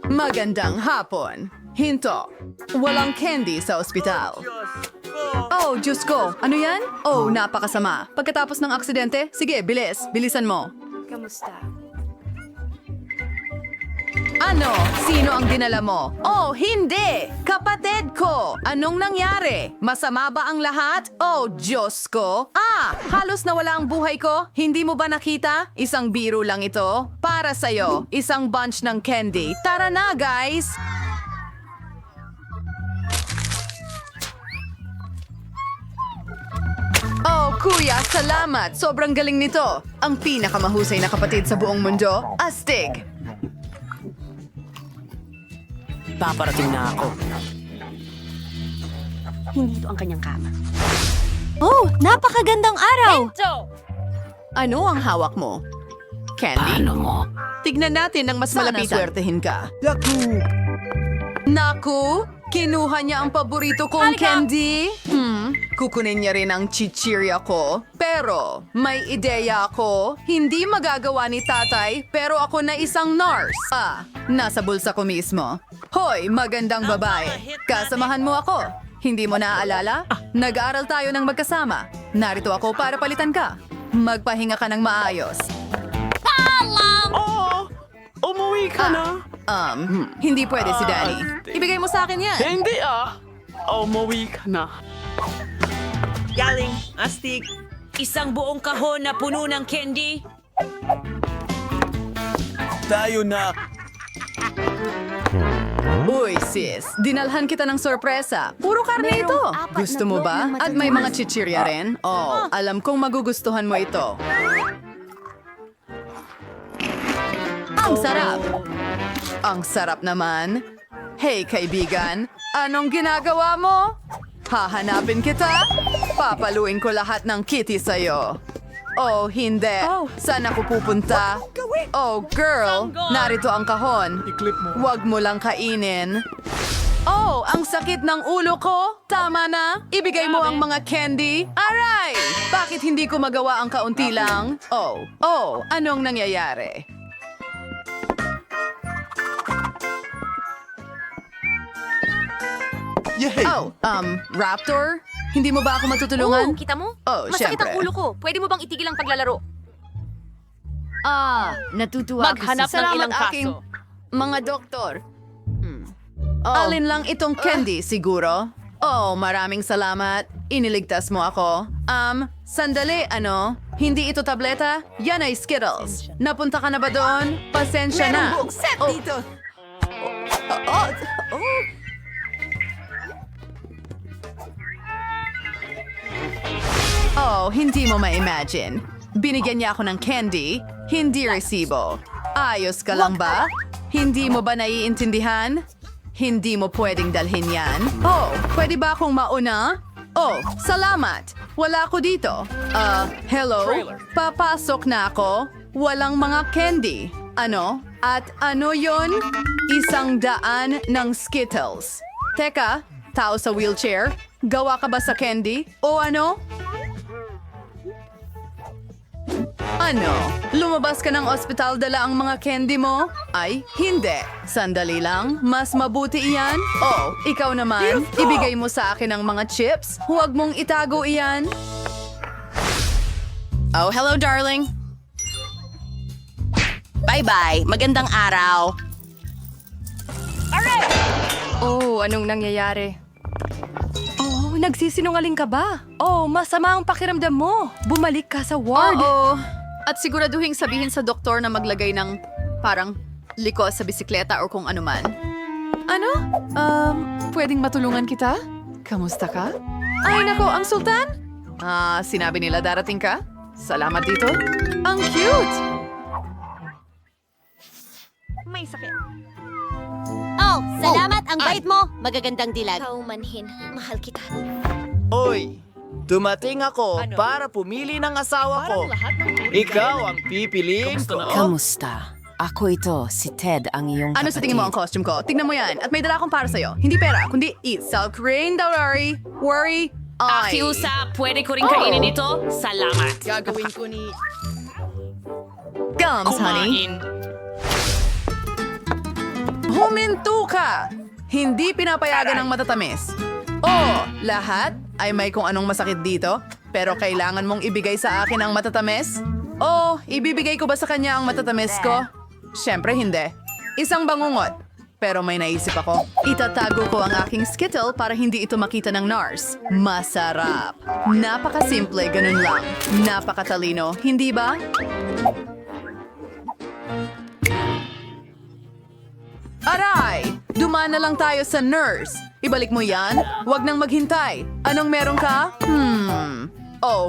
Magandang hapon. Hinto. Walang candy sa ospital. Oh, Diyos ko. Ano yan? Oh, napakasama. Pagkatapos ng aksidente, sige, bilis. Bilisan mo. Kamusta? Ano? Sino ang dinala mo? Oh, hindi! Kapatid ko! Anong nangyari? Masama ba ang lahat? Oh, Diyos ko! Halos nawala ang buhay ko? Hindi mo ba nakita? Isang biro lang ito. Para sa'yo, isang bunch ng candy. Tara na, guys! Oh, kuya, salamat! Sobrang galing nito! Ang pinakamahusay na kapatid sa buong mundo, astig! Paparating na ako. Hindi ito ang kanyang kama. Oh, napakagandang araw! Ano ang hawak mo? Candy? Paano mo? Tignan natin ng mas Sana malapit. sa- Swertehin ka. Naku! Kinuha niya ang paborito kong candy? Kukunin niya rin ang chichirya ko. Pero, may ideya ako. Hindi magagawa ni tatay, pero ako na isang nurse. Nasa bulsa ko mismo. Hoy, magandang babae. Kasamahan mo ako. Hindi mo naaalala? Nag-aaral tayo ng magkasama. Narito ako para palitan ka. Magpahinga ka ng maayos. Oo! Umuwi ka na? Hindi pwede si Danny. Ibigay mo sa akin yan. Hindi Umuwi ka na. Galing, astig. Isang buong kahon na puno ng candy. Tayo na. Uy, sis, dinalhan kita ng sorpresa. Puro karne ito. Gusto mo ba? At may mga chichirya rin? Oh, alam kong magugustuhan mo ito. Ang sarap. Ang sarap naman. Hey, kaibigan, anong ginagawa mo? Hahanapin kita? Papaluin ko lahat ng kitty sa'yo. Oh, hindi. Saan ako pupunta? Oh, girl, narito ang kahon. Huwag mo lang kainin. Oh, ang sakit ng ulo ko. Tama na. Ibigay mo ang mga candy. Aray! Bakit hindi ko magawa ang kaunti lang? Oh, anong nangyayari? Oh, Raptor? Hindi mo ba ako matutulungan? Kita mo? Oh, Masakit ang syempre. ulo ko. Pwede mo bang itigil ang paglalaro? Natutuwa Maghanap ng ilang aking kaso. mga doktor. Alin lang itong candy, siguro? Oh, maraming salamat. Iniligtas mo ako. Sandali, ano? Hindi ito tableta? Yan ay Skittles. Napunta ka na ba doon? Pasensya na. set Oh. dito. Oh, hindi mo ma-imagine. Binigyan niya ako ng candy, hindi resibo. Ayos ka lang ba? Hindi mo ba naiintindihan? Hindi mo pwedeng dalhin yan? Oh, pwede ba akong mauna? Oh, salamat. Wala ako dito. Hello? Papasok na ako. Walang mga candy. Ano? At ano yon? 100 ng Skittles. Teka, tao sa wheelchair? Gawa ka ba sa candy? O ano? Ano? Lumabas ka ng ospital dala ang mga candy mo? Ay, hindi. Sandali lang. Mas mabuti iyan. Oh, ikaw naman. Ibigay mo sa akin ang mga chips. Huwag mong itago iyan. Oh, hello, darling. Bye-bye. Magandang araw. Oh, anong nangyayari? Oh, nagsisinungaling ka ba? Oh, masama ang pakiramdam mo. Bumalik ka sa ward. Oo. At siguraduhin sabihin sa doktor na maglagay ng parang liko sa bisikleta o kung ano man. Ano? Pwedeng matulungan kita? Kamusta ka? Ay, nako, ang sultan? Sinabi nila darating ka? Salamat dito. Ang cute! May sakit. Oh, salamat ang bait mo. Magagandang dilag. Kaumanhin. Mahal kita. Oy, dumating ako para pumili ng asawa ko. Ikaw ang pipiliin ko. Kamusta? Ako ito, si Ted, ang iyong Ano sa tingin mo ang costume ko? Tignan mo yan. At may dala akong para sa'yo. Hindi pera, kundi itself cream, don't worry. Ay. Pakiusap, pwede ko rin kainin ito? Salamat. Gagawin ko ni... Gums, honey. Kumain. Huminto ka! Hindi pinapayagan ng matatamis. Lahat ay may kung anong masakit dito, pero kailangan mong ibigay sa akin ang matatamis? Ibibigay ko ba sa kanya ang matatamis ko? Siyempre hindi. Isang bangungot. Pero may naisip ako. Itatago ko ang aking Skittle para hindi ito makita ng NARS. Masarap. Napakasimple, ganun lang. Napakatalino, hindi ba? Aray! Dumaan na lang tayo sa nurse. Ibalik mo yan. Huwag nang maghintay. Anong meron ka?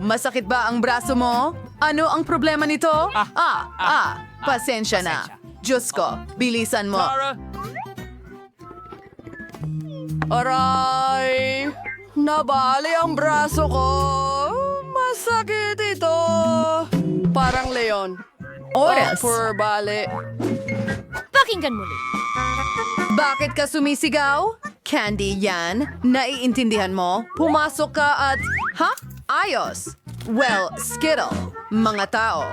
Masakit ba ang braso mo? Ano ang problema nito? Pasensya na. Diyos ko, bilisan mo. Aray! Nabali ang braso ko. Masakit ito. Parang leon. Oras. Bali. Pakinggan muli. Bakit ka sumisigaw? Candy yan. Naiintindihan mo? Pumasok ka at... Ha? Ayos. Well, Skittle. Mga tao.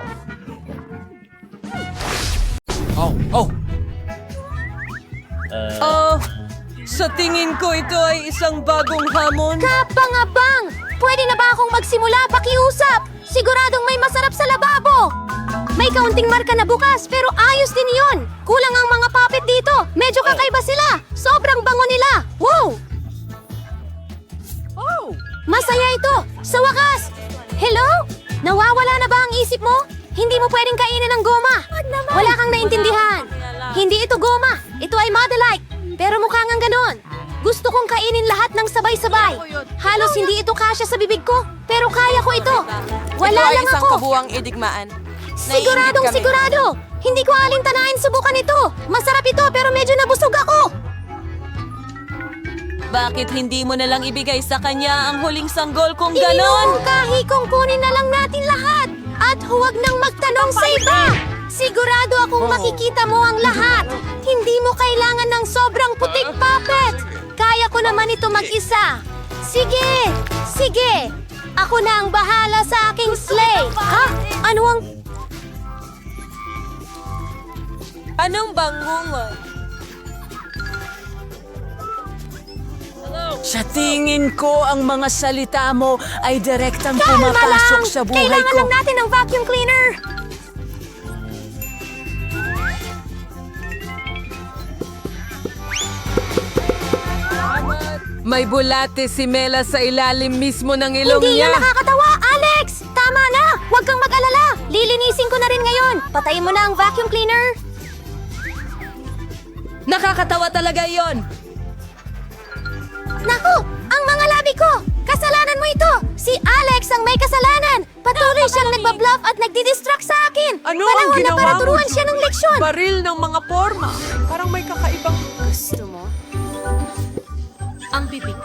Sa tingin ko ito ay isang bagong hamon. Kapangabang! Pwede na ba akong magsimula pakiusap? Siguradong may masarap sa lababo. May kaunting marka na bukas pero ayos din yun. Kulang ang mga puppet dito. Medyo kakaiba sila. Sobrang bango nila. Wow! Masaya ito! Sa wakas! Hello? Nawawala na ba ang isip mo? Hindi mo pwedeng kainin ng goma. Wala kang naintindihan. Hindi ito goma. Ito ay Madelike. Pero mukha ngang ganon. Gusto kong kainin lahat ng sabay-sabay. Halos hindi ito kasya sa bibig ko. Pero kaya ko ito. Wala lang ako. kabuwang idigmaan. Sigurado! Hindi ko alintanain subukan ito. Masarap ito pero medyo nabusog ako. Bakit hindi mo na lang ibigay sa kanya ang huling sanggol kung Iminungkahi kong kunin na lang natin lahat. At huwag nang magtanong sa iba. Sigurado akong makikita mo ang lahat. Hindi mo kailangan ng sobrang putik puppet. Kaya ko naman ito mag-isa. Sige. Ako na ang bahala sa aking sleigh. Ha? Anong bangungot? Sa tingin ko, ang mga salita mo ay direktang Kalma pumapasok lang! sa buhay Kailangan ko. lang natin ng vacuum cleaner. May bulate si Mela sa ilalim mismo ng ilong Hindi niya. yan nakakatawa, Alex! Tama na! Huwag kang mag-alala! Lilinisin ko na rin ngayon! Patayin mo na ang vacuum cleaner! Nakakatawa talaga yon. Naku! Ang mga labi ko! Kasalanan mo ito! Si Alex ang may kasalanan! Patuloy siyang nagbabluff at nagdidistract sa akin! Ano ang Panahon na ginawa para mo? turuan siya ng leksyon! Baril ng mga forma. Parang may kakaibang... Gusto mo? Ang bibig.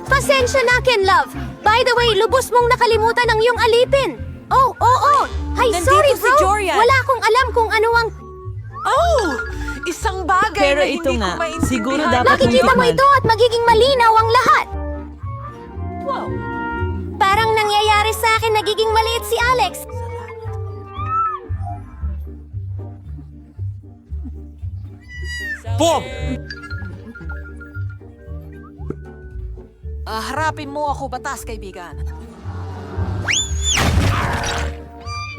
Pasensya na, Ken Love. By the way, lubos mong nakalimutan ang iyong alipin. Oo. Ay, Nandito sorry, si bro. Jorian. Wala akong alam kung ano ang... Isang bagay Pero na ito hindi nga, ko maintindihan. siguro dapat Makikita mo ito at magiging malinaw ang lahat. Parang nangyayari sa akin nagiging maliit si Alex. Boom! Harapin mo ako, batas, kaibigan.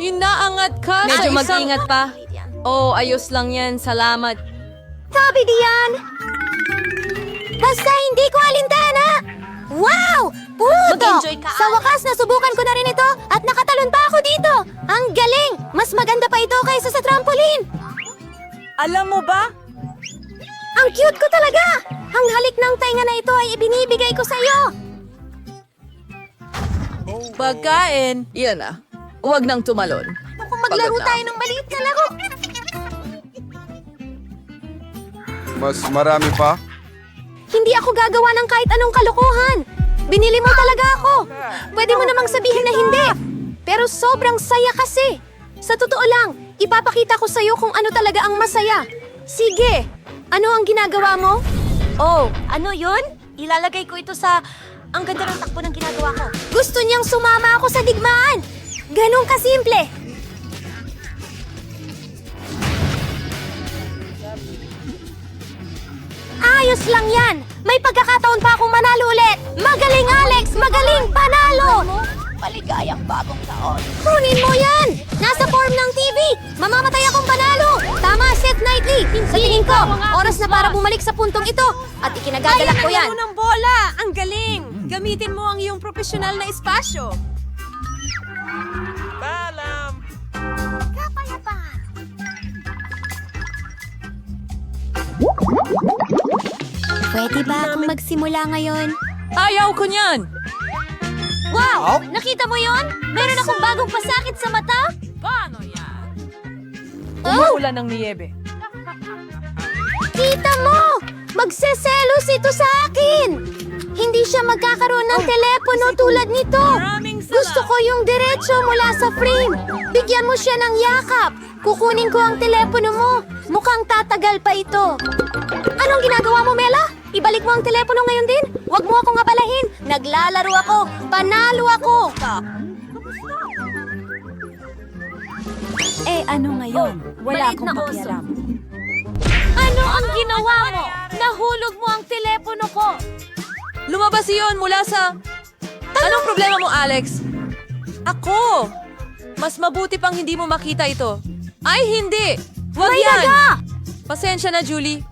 Inaangat ka Medyo sa isang... mag-ingat pa. Ayos lang yan. Salamat. Sabi diyan. Basta hindi ko alintana. Wow! Puto! Mag-enjoy ka, Sa wakas, nasubukan ko na rin ito at nakatalon pa ako dito. Ang galing! Mas maganda pa ito kaysa sa trampoline. Alam mo ba? Ang cute ko talaga! Ang halik ng tainga na ito ay ibinibigay ko sa iyo. Pagkain. Yan na. Huwag nang tumalon. Kung maglaro Pagkatapos. tayo ng maliit na laro. Mas marami pa? Hindi ako gagawa ng kahit anong kalokohan. Binili mo talaga ako. Pwede mo namang sabihin na hindi. Pero sobrang saya kasi. Sa totoo lang, ipapakita ko sa'yo kung ano talaga ang masaya. Sige, ano ang ginagawa mo? Ano yun? Ilalagay ko ito sa... Ang ganda ng takbo ng ginagawa ko. Gusto niyang sumama ako sa digmaan. Ganon kasimple. Ayos lang yan! May pagkakataon pa akong manalo ulit! Magaling, Alex! Magaling! Panalo! Maligayang bagong taon! Kunin mo yan! Nasa form ng TV! Mamamatay akong panalo! Tama, Seth Knightley! Sa tingin ko, oras na para bumalik sa puntong ito! At ikinagagalak ko yan! ng bola! Ang galing! Gamitin mo ang iyong profesional na espasyo. Pwede ba akong magsimula ngayon? Ayaw ko niyan! Wow! Nakita mo yon? Meron akong bagong pasakit sa mata? Paano yan? Oh! Umuulan ng niyebe. Kita mo! Magseselos ito sa akin! Hindi siya magkakaroon ng telepono tulad nito! Gusto ko yung diretso mula sa frame! Bigyan mo siya ng yakap! Kukunin ko ang telepono mo! Mukhang tatagal pa ito! Anong ginagawa mo, Mela? Ibalik mo ang telepono ngayon din? Huwag mo akong abalahin! Naglalaro ako! Panalo ako! Ano ngayon? Wala akong pakialam. Ano ang ginawa mo? Nahulog mo ang telepono ko! Lumabas iyon mula sa... Anong problema mo, Alex? Ako! Mas mabuti pang hindi mo makita ito. Ay, hindi! Huwag May yan! daga! Pasensya na, Julie.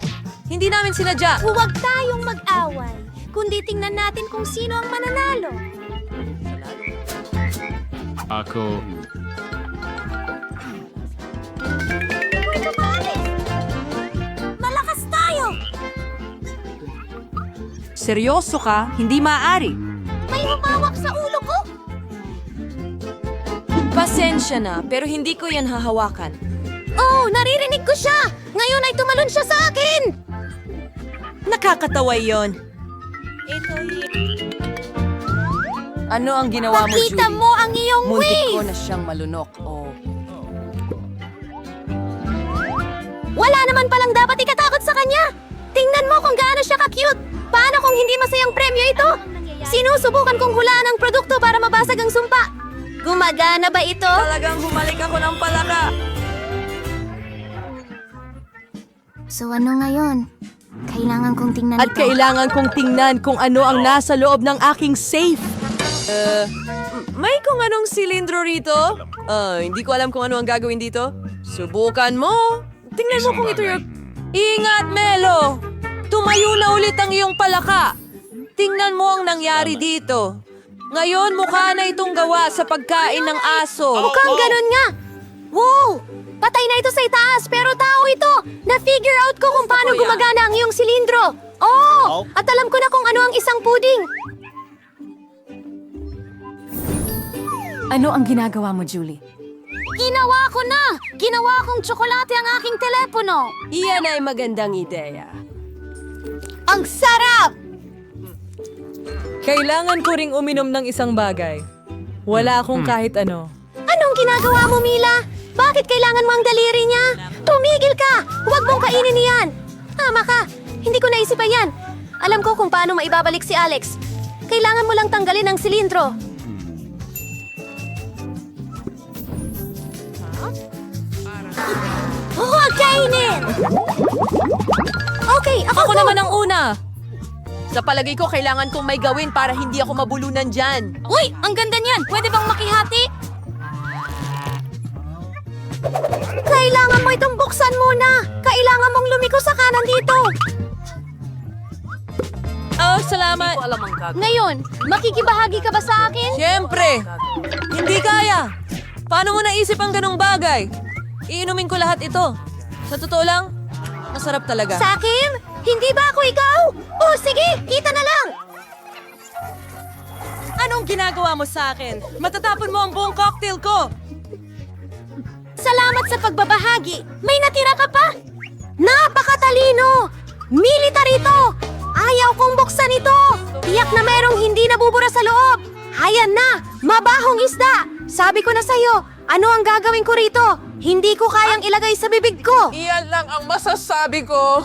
Hindi namin sinadya. Huwag tayong mag-away, kundi tingnan natin kung sino ang mananalo. Ako. Malakas tayo! Seryoso ka? Hindi maaari. May humawak sa ulo ko! Pasensya na, pero hindi ko yan hahawakan. Oh, naririnig ko siya! Ngayon ay tumalon siya sa akin! Nakakatawa yon. Ano ang ginawa mo, Julie? Pakita mo ang iyong Muntik ko wave! na siyang malunok. Oh. Wala naman palang dapat ikatakot sa kanya! Tingnan mo kung gaano siya ka-cute! Paano kung hindi masayang premyo ito? Sinusubukan kong hulaan ang produkto para mabasag ang sumpa. Gumagana ba ito? Talagang humalik ako ng palaka. So ano ngayon? Kailangan kong tingnan At kailangan kong tingnan kung ano ang nasa loob ng aking safe. May kung anong silindro rito? Hindi ko alam kung ano ang gagawin dito. Subukan mo. Tingnan mo kung ito yung... Ingat, Melo! Tumayo na ulit ang iyong palaka. Tingnan mo ang nangyari dito. Ngayon, mukha na itong gawa sa pagkain ng aso. Mukhang ganun nga! Wow! Patay na ito sa itaas, pero tao ito! Na-figure out ko kung paano gumagana ang iyong silindro! Oh! At alam ko na kung ano ang isang puding! Ano ang ginagawa mo, Julie? Ginawa ko na! Ginawa kong tsokolate ang aking telepono! Iyan ay magandang ideya. Ang sarap! Kailangan ko ring uminom ng isang bagay. Wala akong kahit ano. Anong ginagawa mo, Mila? Bakit kailangan mo ang daliri niya? Tumigil ka! Huwag mong kainin iyan! Tama ka! Hindi ko naisipan yan! Alam ko kung paano maibabalik si Alex. Kailangan mo lang tanggalin ang silindro. Huwag kainin! Okay, ako Ako naman ang una! Sa palagay ko, kailangan kong may gawin para hindi ako mabulunan dyan. Uy! Ang ganda niyan! Pwede bang makihati? Kailangan mo itong buksan muna! Kailangan mong lumiko sa kanan dito! Oh, salamat. Ngayon, makikibahagi ka ba sa akin? Siyempre! Hindi kaya! Paano mo naisip ang ganong bagay? Iinumin ko lahat ito. Sa totoo lang, masarap talaga. Sa akin? Hindi ba ako ikaw? Oh, sige! Kita na lang! Anong ginagawa mo sa akin? Matatapon mo ang buong cocktail ko! Salamat sa pagbabahagi! May natira ka pa? Napakatalino! Military to! Ayaw kong buksan ito! Tiyak na merong hindi nabubura sa loob! Hayan na! Mabahong isda! Sabi ko na sa'yo, ano ang gagawin ko rito? Hindi ko kayang ilagay sa bibig ko! Iyan lang ang masasabi ko.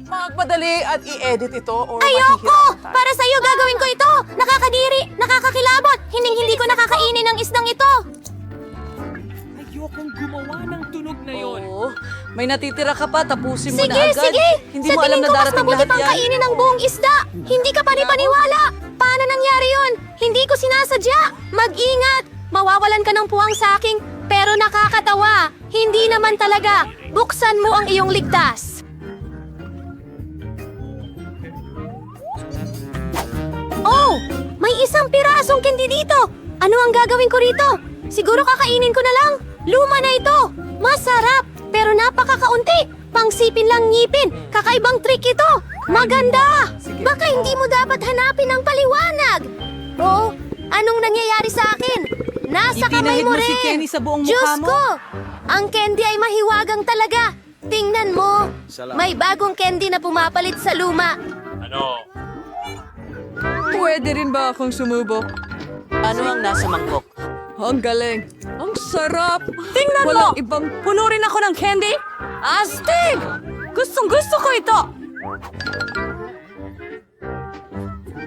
Magmadali at i-edit ito or Ayoko! Para sa'yo gagawin ko ito! Nakakadiri! Nakakakilabot! Hindi ko nakakainin ang isdang ito! Oo. May natitira ka pa, tapusin mo Sige, na agad. sige! Hindi Sa mo alam tingin na ko mas darating mabuti lahat pang yan. kainin ang buong isda. Hindi ka panipaniwala. Paano nangyari yon? Hindi ko sinasadya. Mag-ingat. Mawawalan ka ng puwang sa akin, pero nakakatawa. Hindi naman talaga. Buksan mo ang iyong ligtas. Oh! May isang pirasong candy dito! Ano ang gagawin ko rito? Siguro kakainin ko na lang. Luma na ito. Masarap, pero napakakaunti. Pangsipin lang ngipin. Kakaibang trick ito. Maganda! Baka hindi mo dapat hanapin ang paliwanag. Oh, anong nangyayari sa akin? Nasa kamay Ipinahid mo mo rin. si Kenny sa buong Diyos mukha mo. ko! Ang candy ay mahiwagang talaga. Tingnan mo. Salamat. May bagong candy na pumapalit sa luma. Pwede rin ba akong sumubok? Ano ang nasa mangkok? Ang galing. Ang sarap. Tingnan Walang ibang... Puno rin ako ng candy. Astig! Gustong gusto ko ito.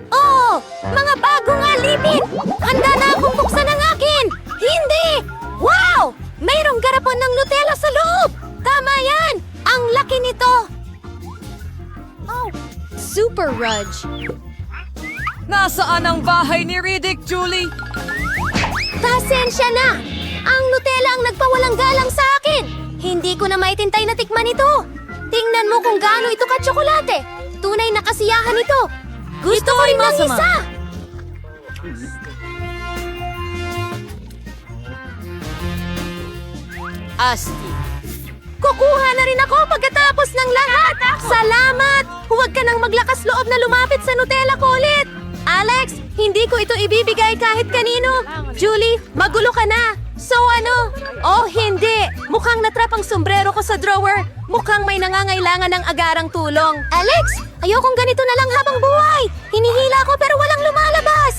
Oh! Mga bagong alipin! Handa na akong buksan ang akin! Hindi! Wow! Mayroong garapon ng Nutella sa loob! Tama yan! Ang laki nito! Oh! Super Rudge! Nasaan ang bahay ni Riddick, Julie? Pasensya na! Ang Nutella ang nagpawalang galang sa akin! Hindi ko na maitintay na tikman ito! Tingnan mo kung gaano ito ka-tsokolate! Tunay na kasiyahan ito! Gusto ko rin ng masama. isa! Asti. Kukuha na rin ako pagkatapos ng lahat! Salamat! Huwag ka nang maglakas loob na lumapit sa Nutella ko ulit! Alex, hindi ko ito ibibigay kahit kanino! Julie, magulo ka na! So ano? Oh, hindi! Mukhang natrap ang sombrero ko sa drawer! Mukhang may nangangailangan ng agarang tulong! Alex, ayokong ganito na lang habang buhay! Hinihila ko pero walang lumalabas!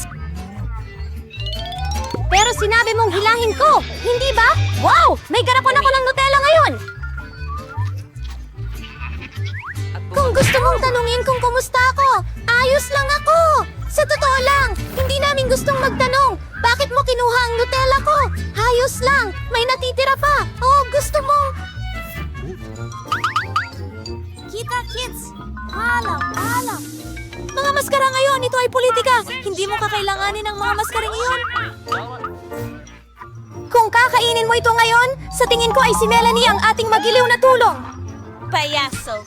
Pero sinabi mong hilahin ko, hindi ba? Wow! May garapon ako ng Nutella ngayon! Kung gusto mong tanungin kung kumusta ako, ayos lang ako! Sa totoo lang, hindi namin gustong magtanong. Bakit mo kinuha ang Nutella ko? Ayos lang, may natitira pa. Oh, gusto mo? Kita, kids! Alam! Mga maskara ngayon, ito ay politika. Hindi mo kakailanganin ng mga maskara ngayon. Kung kakainin mo ito ngayon, sa tingin ko ay si Melanie ang ating magiliw na tulong. Payaso.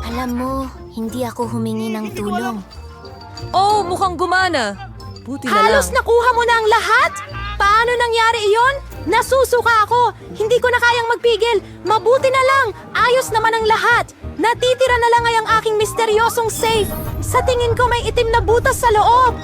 Alam mo, hindi ako humingi ng tulong. Oh, mukhang gumana. Buti na Halos lang. nakuha mo na ang lahat? Paano nangyari iyon? Nasusuka ako. Hindi ko na kayang magpigil. Mabuti na lang. Ayos naman ang lahat. Natitira na lang ay ang aking misteryosong safe. Sa tingin ko may itim na butas sa loob.